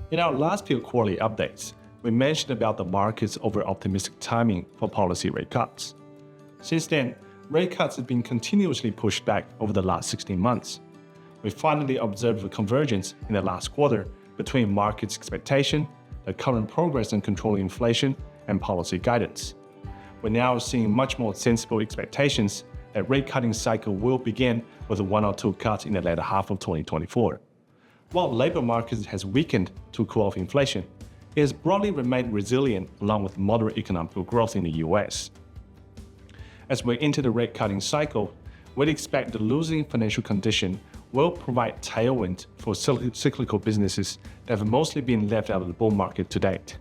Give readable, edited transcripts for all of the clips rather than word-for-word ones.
In our last few quarterly updates, we mentioned about the market's over-optimistic timing for policy rate cuts. Since then, rate cuts have been continuously pushed back over the last 16 months. We finally observed a convergence in the last quarter between market's expectation, the current progress in controlling inflation, and policy guidance. We're now seeing much more sensible expectations that rate-cutting cycle will begin with one or two cuts in the latter half of 2024. While labor market has weakened to cool off inflation, it has broadly remained resilient along with moderate economic growth in the US. As we enter the rate-cutting cycle, we'd expect the loosening financial condition will provide tailwind for cyclical businesses that have mostly been left out of the bull market to date.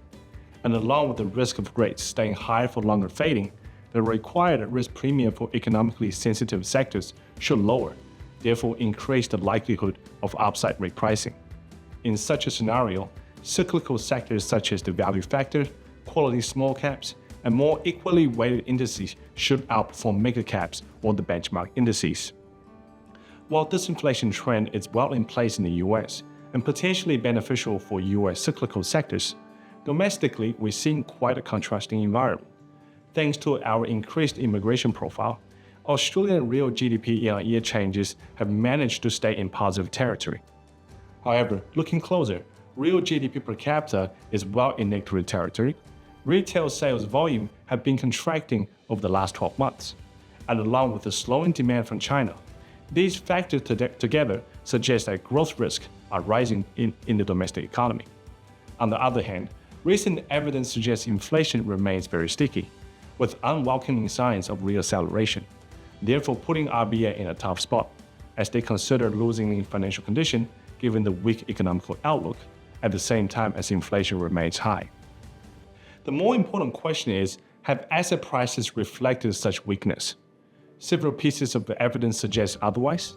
And along with the risk of rates staying higher for longer fading, the required risk premium for economically sensitive sectors should lower, therefore increase the likelihood of upside rate pricing. In such a scenario, cyclical sectors such as the value factor, quality small caps, and more equally weighted indices should outperform mega caps or the benchmark indices. While this inflation trend is well in place in the US and potentially beneficial for US cyclical sectors, domestically we're seeing quite a contrasting environment. Thanks to our increased immigration profile, Australian real GDP year-on-year changes have managed to stay in positive territory. However, looking closer, real GDP per capita is well in negative territory. Retail sales volume have been contracting over the last 12 months, and along with the slowing demand from China, these factors together suggest that growth risks are rising in the domestic economy. On the other hand, recent evidence suggests inflation remains very sticky, with unwelcoming signs of reacceleration, therefore putting RBA in a tough spot as they consider loosening financial condition given the weak economic outlook at the same time as inflation remains high. The more important question is, have asset prices reflected such weakness? Several pieces of the evidence suggest otherwise.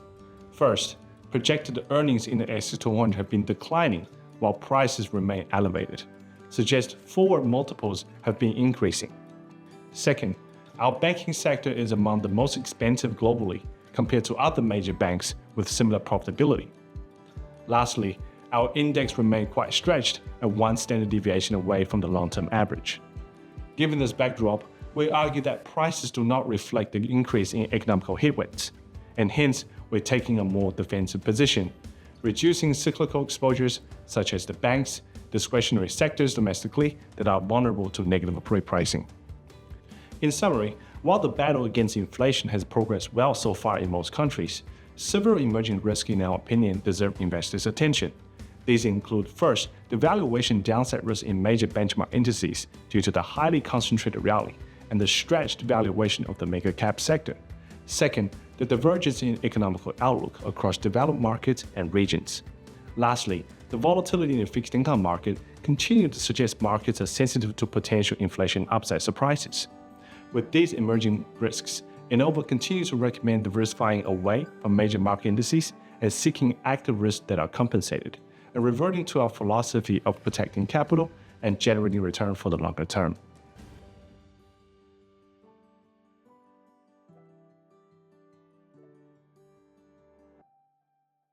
First, projected earnings in the S&P 200 have been declining while prices remain elevated, suggests forward multiples have been increasing. Second, our banking sector is among the most expensive globally compared to other major banks with similar profitability. Lastly, our index remained quite stretched at one standard deviation away from the long-term average. Given this backdrop, we argue that prices do not reflect the increase in economic headwinds, and hence we're taking a more defensive position, reducing cyclical exposures such as the banks, discretionary sectors domestically that are vulnerable to negative repricing. In summary, while the battle against inflation has progressed well so far in most countries, several emerging risks in our opinion deserve investors' attention. These include first, the valuation downside risk in major benchmark indices due to the highly concentrated rally and the stretched valuation of the mega cap sector. Second, the divergence in economic outlook across developed markets and regions. Lastly, the volatility in the fixed income market continues to suggest markets are sensitive to potential inflation upside surprises. With these emerging risks, Innova continues to recommend diversifying away from major market indices and seeking active risks that are compensated, and reverting to our philosophy of protecting capital and generating return for the longer term.